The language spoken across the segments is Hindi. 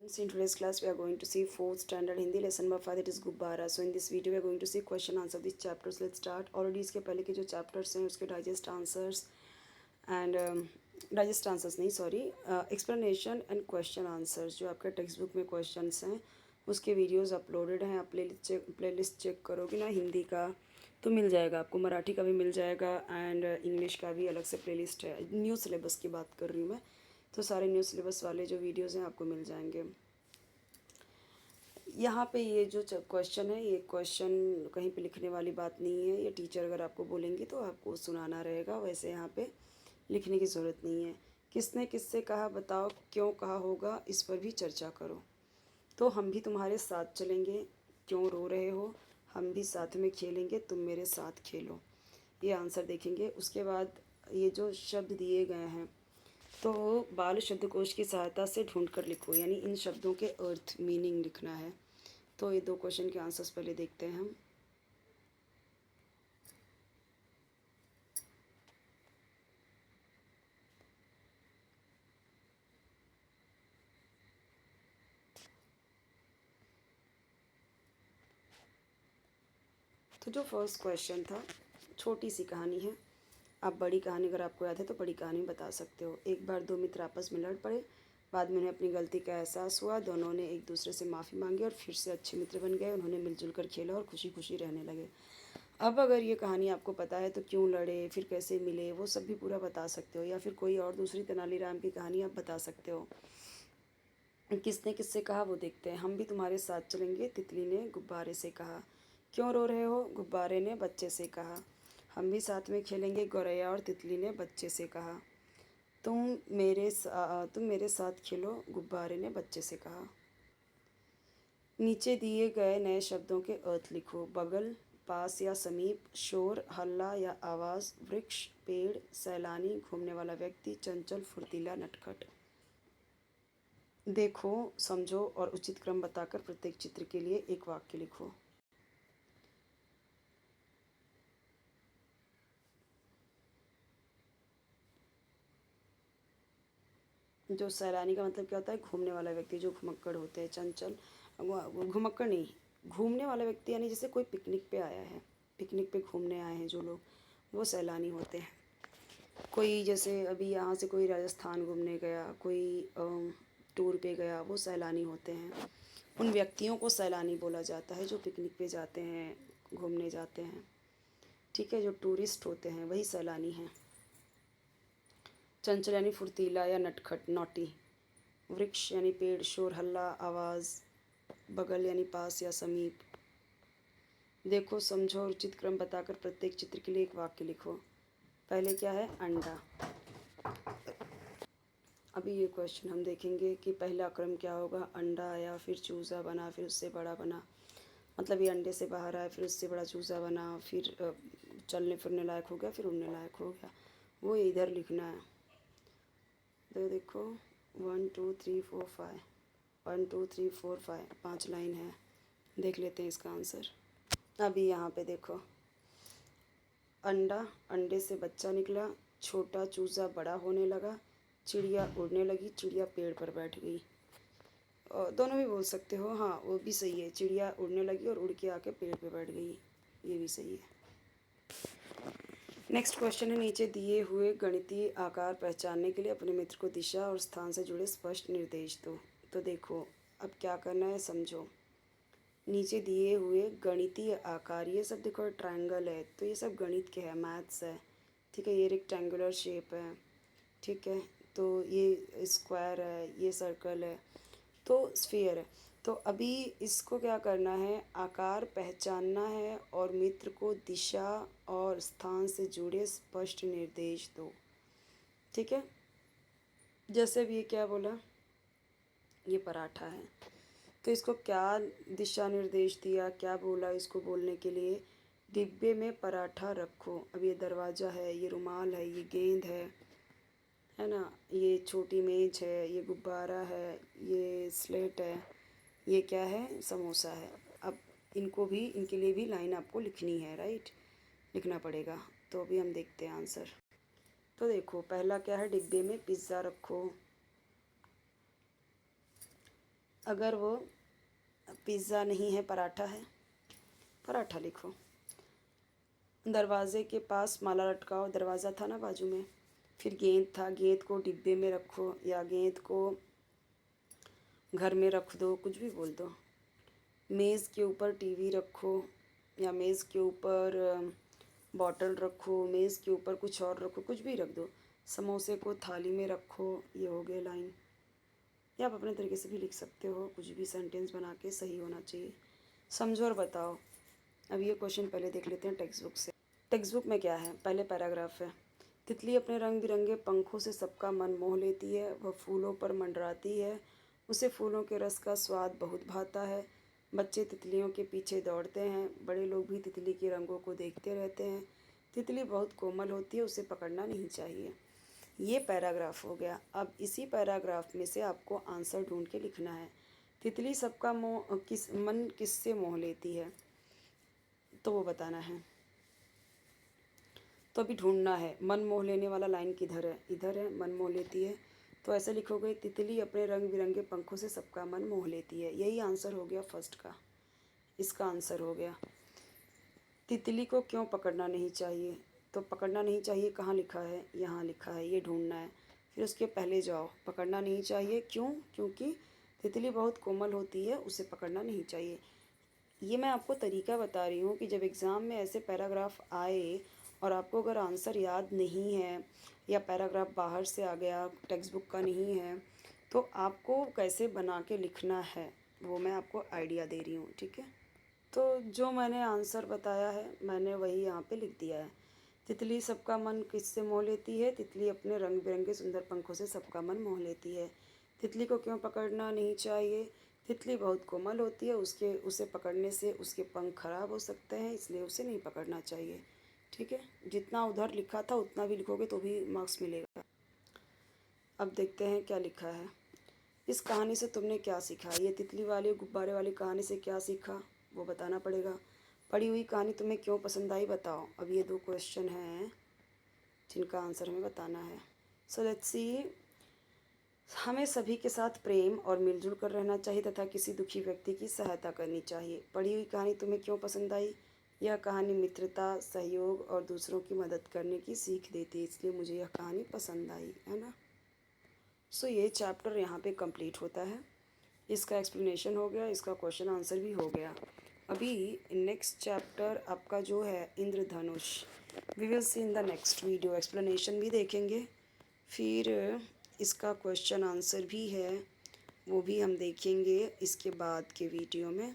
In today's class, we are going to see 4th standard Hindi lesson number 5, that is Gubbara. So in this video, we are going to see question answer of these chapters. Let's start. Already इसके पहले के जो chapters हैं उसके digest answers and digest answers नहीं sorry explanation and question answers जो आपके टेक्स्ट बुक में questions हैं उसके वीडियोस अपलोडेड हैं. आप प्लेलिस्ट चेक करोगे ना हिंदी का तो मिल जाएगा आपको, मराठी का भी मिल जाएगा एंड इंग्लिश का भी अलग से प्लेलिस्ट है. न्यू सिलेबस की बात कर रही हूँ मैं, तो सारे न्यू सिलेबस वाले जो वीडियोस हैं आपको मिल जाएंगे. यहाँ पे ये जो क्वेश्चन है, ये क्वेश्चन कहीं पे लिखने वाली बात नहीं है. ये टीचर अगर आपको बोलेंगी तो आपको सुनाना रहेगा, वैसे यहाँ पे लिखने की ज़रूरत नहीं है. किसने किससे कहा बताओ, क्यों कहा होगा, इस पर भी चर्चा करो. तो हम भी तुम्हारे साथ चलेंगे, क्यों रो रहे हो, हम भी साथ में खेलेंगे, तुम मेरे साथ खेलो. ये आंसर देखेंगे. उसके बाद ये जो शब्द दिए गए हैं तो बाल शब्दकोश की सहायता से ढूंढ कर लिखो, यानी इन शब्दों के अर्थ मीनिंग लिखना है. तो ये दो क्वेश्चन के आंसर्स पहले देखते हैं हम. तो जो फर्स्ट क्वेश्चन था, छोटी सी कहानी है. आप बड़ी कहानी अगर आपको याद है तो बड़ी कहानी बता सकते हो. एक बार दो मित्र आपस में लड़ पड़े. बाद में उन्हें अपनी गलती का एहसास हुआ. दोनों ने एक दूसरे से माफ़ी मांगी और फिर से अच्छे मित्र बन गए. उन्होंने मिलजुल कर खेला और खुशी खुशी रहने लगे. अब अगर ये कहानी आपको पता है तो क्यों लड़े, फिर कैसे मिले, वो सब भी पूरा बता सकते हो. या फिर कोई और दूसरी तेनालीराम की कहानी आप बता सकते हो. किसने किससे कहा वो देखते हैं. हम भी तुम्हारे साथ चलेंगे, तितली ने गुब्बारे से कहा. क्यों रो रहे हो, गुब्बारे ने बच्चे से कहा. हम भी साथ में खेलेंगे, गौरैया और तितली ने बच्चे से कहा. तुम मेरे साथ खेलो, गुब्बारे ने बच्चे से कहा. नीचे दिए गए नए शब्दों के अर्थ लिखो. बगल, पास या समीप, शोर, हल्ला या आवाज़, वृक्ष, पेड़, सैलानी, घूमने वाला व्यक्ति, चंचल, फुर्तीला, नटखट. देखो, समझो और उचित क्रम बताकर प्रत्येक चित्र के लिए एक वाक्य लिखो. जो सैलानी का मतलब क्या होता है, घूमने वाला व्यक्ति. जो घुमक्कड़ होते हैं, चंचल, घुमक्कड़ नहीं, घूमने वाला व्यक्ति यानी जैसे कोई पिकनिक पे आया है, पिकनिक पे घूमने आए हैं जो लोग, वो सैलानी होते हैं. कोई जैसे अभी यहाँ से कोई राजस्थान घूमने गया, कोई टूर पे गया, वो सैलानी होते हैं. उन व्यक्तियों को सैलानी बोला जाता है जो पिकनिक पे जाते हैं, घूमने जाते हैं. ठीक है, जो टूरिस्ट होते हैं वही सैलानी हैं. चंचल यानी फुर्तीला या नटखट, नॉटी. वृक्ष यानी पेड़, शोर, हल्ला, आवाज़. बगल यानी पास या समीप. देखो, समझो और उचित क्रम बताकर प्रत्येक चित्र के लिए एक वाक्य लिखो. पहले क्या है, अंडा. अभी ये क्वेश्चन हम देखेंगे कि पहला क्रम क्या होगा. अंडा आया, फिर चूज़ा बना, फिर उससे बड़ा बना. मतलब ये अंडे से बाहर आया, फिर उससे बड़ा चूज़ा बना, फिर चलने फिरने लायक हो गया, फिर उड़ने लायक हो गया. वो इधर लिखना है. तो देखो, 1 2 3 4 5, 1 2 3 4 5, 5 लाइन है. देख लेते हैं इसका आंसर. अभी यहाँ पे देखो, अंडा, अंडे से बच्चा निकला, छोटा चूज़ा बड़ा होने लगा, चिड़िया उड़ने लगी, चिड़िया पेड़ पर बैठ गई. और दोनों भी बोल सकते हो, हाँ वो भी सही है. चिड़िया उड़ने लगी और उड़ के आके पेड़ पे बैठ गई, ये भी सही है. नेक्स्ट क्वेश्चन है, नीचे दिए हुए गणितीय आकार पहचानने के लिए अपने मित्र को दिशा और स्थान से जुड़े स्पष्ट निर्देश दो. तो देखो, अब क्या करना है, समझो. नीचे दिए हुए गणितीय आकार, ये सब देखो ट्रायंगल है तो ये सब गणित के हैं, मैथ्स है. ठीक है, ये रेक्टेंगुलर शेप है. ठीक है, तो ये स्क्वायर है, ये सर्कल है, तो स्फीयर है. तो अभी इसको क्या करना है, आकार पहचानना है और मित्र को दिशा और स्थान से जुड़े स्पष्ट निर्देश दो. ठीक है, जैसे भी ये क्या बोला, ये पराठा है तो इसको क्या दिशा निर्देश दिया, क्या बोला इसको बोलने के लिए, डिब्बे में पराठा रखो. अब ये दरवाज़ा है, ये रुमाल है, ये गेंद है ना, ये छोटी मेज है, ये गुब्बारा है, ये स्लेट है, ये क्या है, समोसा है. अब इनको भी, इनके लिए भी लाइन आपको लिखनी है, राइट, लिखना पड़ेगा. तो अभी हम देखते हैं आंसर. तो देखो, पहला क्या है, डिब्बे में पिज़्ज़ा रखो. अगर वो पिज़्ज़ा नहीं है, पराठा है, पराठा लिखो। दरवाजे के पास माला लटकाओ, दरवाज़ा था ना बाजू में। फिर गेंद था, गेंद को डिब्बे में रखो या गेंद को घर में रख दो, कुछ भी बोल दो। मेज़ के ऊपर टीवी रखो या मेज़ के ऊपर बॉटल रखो, मेज़ के ऊपर कुछ और रखो, कुछ भी रख दो। समोसे को थाली में रखो, ये हो गया लाइन। या आप अपने तरीके से भी लिख सकते हो, कुछ भी सेंटेंस बना के, सही होना चाहिए। समझो और बताओ। अब ये क्वेश्चन पहले देख लेते हैं टेक्स्ट बुक से। टेक्स्ट बुक में क्या है, पहले पैराग्राफ है। तितली अपने रंग बिरंगे पंखों से सबका मन मोह लेती है, वह फूलों पर मंडराती है, उसे फूलों के रस का स्वाद बहुत भाता है। बच्चे तितलियों के पीछे दौड़ते हैं, बड़े लोग भी तितली के रंगों को देखते रहते हैं। तितली बहुत कोमल होती है, उसे पकड़ना नहीं चाहिए। ये पैराग्राफ हो गया। अब इसी पैराग्राफ में से आपको आंसर ढूंढ के लिखना है। तितली सबका मन किससे मोह लेती है, तो वो बताना है। तो अभी ढूंढना है मन मोह लेने वाला लाइन किधर है, इधर है, मन मोह लेती है। तो ऐसे लिखोगे, तितली अपने रंग बिरंगे पंखों से सबका मन मोह लेती है। यही आंसर हो गया फर्स्ट का, इसका आंसर हो गया। तितली को क्यों पकड़ना नहीं चाहिए, तो पकड़ना नहीं चाहिए कहाँ लिखा है, यहाँ लिखा है, ये ढूंढना है। फिर उसके पहले जाओ, पकड़ना नहीं चाहिए क्यों, क्योंकि तितली बहुत कोमल होती है, उसे पकड़ना नहीं चाहिए। ये मैं आपको तरीका बता रही हूँ कि जब एग्ज़ाम में ऐसे पैराग्राफ आए और आपको अगर आंसर याद नहीं है या पैराग्राफ बाहर से आ गया, टेक्स्ट बुक का नहीं है, तो आपको कैसे बना के लिखना है वो मैं आपको आइडिया दे रही हूँ, ठीक है। तो जो मैंने आंसर बताया है मैंने वही यहाँ पे लिख दिया है। तितली सबका मन किससे मोह लेती है, तितली अपने रंग बिरंगे सुंदर पंखों से सबका मन मोह लेती है। तितली को क्यों पकड़ना नहीं चाहिए, तितली बहुत कोमल होती है, उसे पकड़ने से उसके पंख खराब हो सकते हैं, इसलिए उसे नहीं पकड़ना चाहिए। ठीक है, जितना उधर लिखा था उतना भी लिखोगे तो भी मार्क्स मिलेगा। अब देखते हैं क्या लिखा है। इस कहानी से तुमने क्या सीखा, ये तितली वाली गुब्बारे वाली कहानी से क्या सीखा वो बताना पड़ेगा। पढ़ी हुई कहानी तुम्हें क्यों पसंद आई बताओ। अब ये 2 क्वेश्चन हैं जिनका आंसर हमें बताना है। So let's see. हमें सभी के साथ प्रेम और मिलजुल कर रहना चाहिए तथा किसी दुखी व्यक्ति की सहायता करनी चाहिए। पढ़ी हुई कहानी तुम्हें क्यों पसंद आई, यह कहानी मित्रता, सहयोग और दूसरों की मदद करने की सीख देती है, इसलिए मुझे यह कहानी पसंद आई, है ना। सो ये चैप्टर यहाँ पे कंप्लीट होता है। इसका एक्सप्लेनेशन हो गया, इसका क्वेश्चन आंसर भी हो गया। अभी नेक्स्ट चैप्टर आपका जो है Indradhanush, we will see in the next video. Explanation भी देखेंगे, फिर इसका क्वेश्चन आंसर भी है वो भी हम देखेंगे इसके बाद के वीडियो में।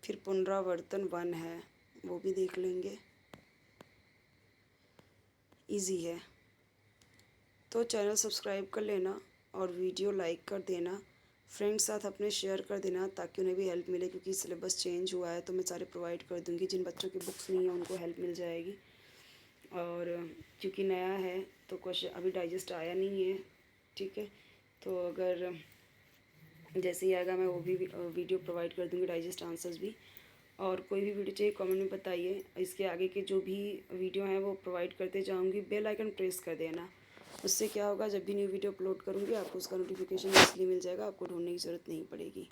फिर पुनरावर्तन 1 है वो भी देख लेंगे, इजी है। तो चैनल सब्सक्राइब कर लेना और वीडियो लाइक कर देना, फ्रेंड्स साथ अपने शेयर कर देना ताकि उन्हें भी हेल्प मिले, क्योंकि सिलेबस चेंज हुआ है तो मैं सारे प्रोवाइड कर दूँगी। जिन बच्चों की बुक्स नहीं है उनको हेल्प मिल जाएगी, और क्योंकि नया है तो क्वेश्चन अभी डाइजेस्ट आया नहीं है, ठीक है। तो अगर जैसे ही आएगा मैं वो भी वीडियो प्रोवाइड कर दूँगी, डाइजेस्ट आंसर्स भी। और कोई भी वीडियो चाहिए कमेंट में बताइए, इसके आगे के जो भी वीडियो हैं वो प्रोवाइड करते जाऊँगी। बेल आइकन प्रेस कर देना, उससे क्या होगा जब भी न्यू वीडियो अपलोड करूँगी आपको उसका नोटिफिकेशन इसलिए मिल जाएगा, आपको ढूंढने की ज़रूरत नहीं पड़ेगी।